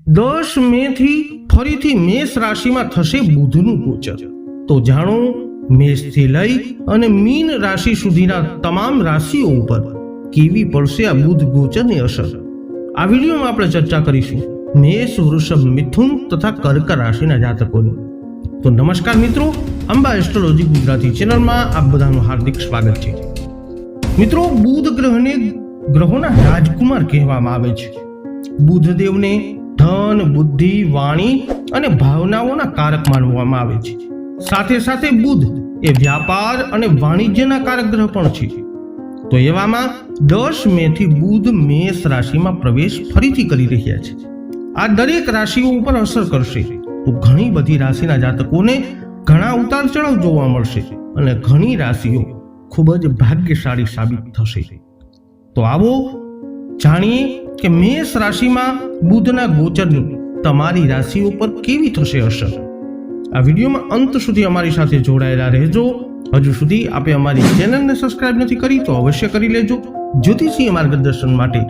10 મે થી ફરીથી મેષ રાશિમાં થશે બુધનું ગોચર। તો જાણો મેષથી લઈ અને મીન રાશિ સુધીના તમામ રાશિઓ ઉપર કેવી પડશે આ બુધ ગોચરની અસર। આ વિડીયોમાં આપણે ચર્ચા કરીશું મેષ, વૃષભ, મિથુન તથા કર્ક રાશિના જાતકોની। તો નમસ્કાર મિત્રો, અંબા એસ્ટ્રોલોજી ગુજરાતી ચેનલમાં આપ બધાનું હાર્દિક સ્વાગત છે। મિત્રો, બુધ ગ્રહને ગ્રહોના રાજકુમાર કહેવામાં આવે છે। બુધ દેવને ધન, બુદ્ધિ, વાણી અને ભાવનાઓના કારક માનવામાં આવે છે। સાથે સાથે બુધ એ વ્યાપાર અને વાણિજ્યના કારક ગ્રહ પણ છે। તો એવામાં 10 મે થી બુધ મેષ રાશિમાં પ્રવેશ ફરીથી કરી રહ્યા છે। આ દરેક રાશિઓ ઉપર અસર કરશે। તો ઘણી બધી રાશિના જાતકોને ઘણા ઉતાર ચઢાવ જોવા મળશે અને ઘણી રાશિઓ ખૂબ જ ભાગ્યશાળી સાબિત થશે। તો આવો જાણીએ કે મેષ રાશિમાં બુધના ગોચરની તમારી રાશિઓ પર કેવી થશે અસર। આ વિડીયોમાં અંત સુધી અમારી સાથે જોડાયેલા રહેજો। હજુ સુધી આપે અમારી ચેનલને સબસ્ક્રાઇબ નથી કરી તો અવશ્ય કરી લેજો। જ્યોતિષીય માર્ગદર્શન માટે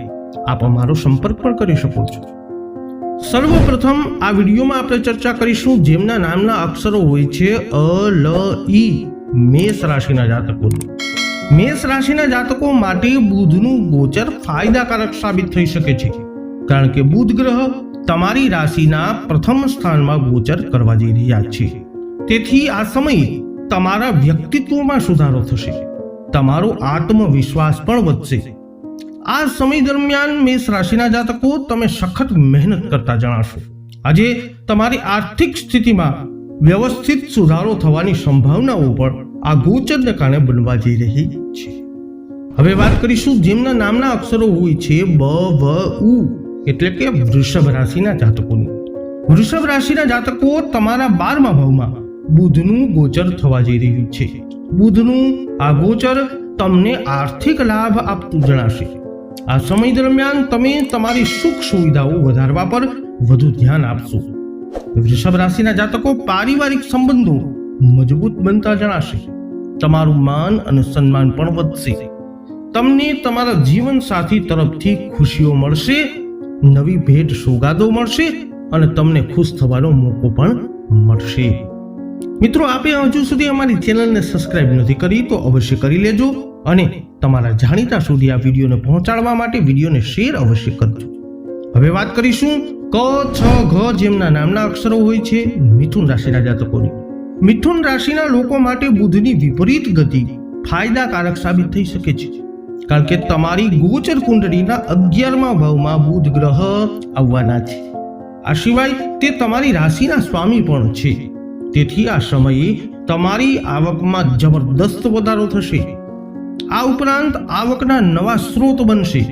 આપ અમારો સંપર્ક પણ કરી શકો છો। સર્વપ્રથમ આ વિડીયોમાં આપણે ચર્ચા કરીશું જેમના નામના અક્ષરો હોય છે અ, લ, ઈ, મેષ રાશિના જાતકોની। મેષ રાશિના જાતકો માટે બુધનું ગોચર ફાયદાકારક સાબિત થઈ શકે છે, કારણ કે બુધ ગ્રહ તમારી રાશિના પ્રથમ સ્થાનમાં ગોચર કરવા જઈ રહ્યા છે। તેથી આ સમયે તમારા વ્યક્તિત્વમાં સુધારો થશે, તમારો આત્મવિશ્વાસ પણ વધશે। આ સમય દરમિયાન મેષ રાશિના જાતકો તમે સખત મહેનત કરતા જણાશો। આજે તમારી આર્થિક સ્થિતિમાં વ્યવસ્થિત સુધારો થવાની સંભાવનાઓ પણ આ ગોચરને કારણે બનવા જઈ રહી છે। હવે વાત કરીશું જેમના નામના અક્ષરો હોય છે બ, વ, ઉ, એટલે કે વૃષભ રાશિના જાતકોની। વૃષભ રાશિના જાતકો તમારા 12મા ભાવમાં બુધનું ગોચર થવા જઈ રહ્યું છે। બુધનું આ ગોચર તમને આર્થિક લાભ આપતું જણાશે। આ સમય દરમિયાન તમે તમારી સુખ સુવિધાઓ વધારવા પર વધુ ધ્યાન આપશો। વૃષભ રાશિના જાતકો પારિવારિક સંબંધો મજબૂત બનતા જણાશે। તમારું માન અને સન્માન પણ વધશે। તમને તમારા જીવન સાથી તરફથી ખુશીઓ મળશે, નવી ભેટ સોગાદો મળશે અને તમને ખુશ થવાનો મોકો પણ મળશે। મિત્રો, આપે હજુ સુધી અમારી ચેનલને સબસ્ક્રાઇબ નથી કરી તો અવશ્ય કરી લેજો અને તમારા જાણીતા સુધી આ વિડીયોને પહોંચાડવા માટે વિડીયોને શેર અવશ્ય કરજો। હવે વાત કરીશું ક, છ, ઘ જેમના નામના અક્ષરો હોય છે મિથુન રાશિના જાતકોની। મિથુન રાશિના લોકો માટે બુધની વિપરીત ગતિ ફાયદાકારક સાબિત થઈ શકે છે, કારણ કે તમારી ગોચર કુંડળીના 11મા ભાવમાં બુધ ગ્રહ આવવાના છે। આ સિવાય તે તમારી રાશિના સ્વામી પણ છે। તેથી આ સમયે તમારી આવકમાં જબરદસ્ત વધારો થશે। આ ઉપરાંત આવકના નવા સ્ત્રોત બનશે।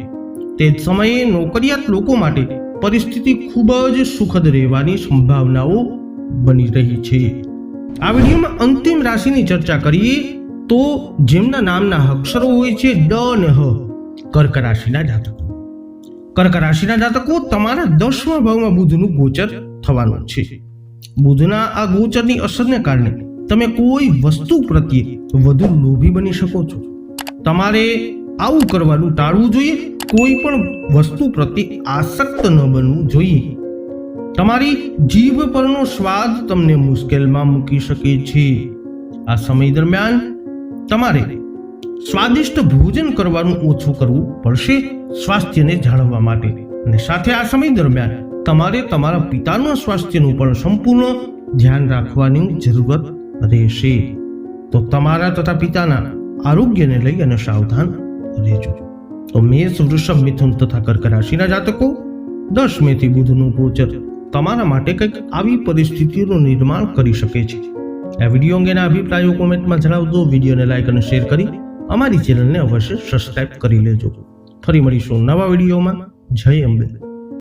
તે જ સમયે નોકરિયાત લોકો માટે પરિસ્થિતિ ખૂબ જ સુખદ રહેવાની સંભાવનાઓ બની રહી છે। આ વિડીયોમાં અંતિમ રાશિની ચર્ચા કરીએ તો જેમના નામના અક્ષરો હોય છે ડ અને હ, કર્ક રાશિના જાતકો। કર્ક રાશિના જાતકો તમારા 10મા ભાવમાં બુધનું ગોચર થવાનું છે। બુધના આ ગોચરની અસરને કારણે તમે કોઈ વસ્તુ પ્રત્યે વધુ લોભી બની શકો છો। તમારે આવું કરવાનું ટાળવું જોઈએ। કોઈ પણ વસ્તુ પ્રત્યે આસક્ત ન બનવું જોઈએ। તમારી જીભ પરનો સ્વાદ તમને મુશ્કેલમાં મૂકી શકે છે। આ સમય દરમિયાન તમારે સ્વાદિષ્ટ ભોજન કરવાનું ઓછું કરવું પડશે સ્વાસ્થ્યને જાળવવા માટે, અને સાથે આ સમય દરમિયાન તમારે તમારા પિતાના સ્વાસ્થ્યનું પણ સંપૂર્ણ ધ્યાન રાખવાની જરૂરત રહેશે। તો તમારા તથા પિતાના આરોગ્યને લઈ અને સાવધાન રહેજો। તો મેષ, વૃષભ, મિથુન તથા કર્ક રાશિના જાતકો 10 મે થી બુધનું ગોચર તમારા માટે કંઈક આવી પરિસ્થિતિઓનું નિર્માણ કરી શકે છે। આ વિડીયો અંગેના અભિપ્રાયો કોમેન્ટમાં જણાવજો। વિડીયોને લાઈક અને શેર કરી અમારી ચેનલને અવશ્ય સબસ્ક્રાઇબ કરી લેજો। ફરી મળીશું નવા વિડીયોમાં। જય અંબે।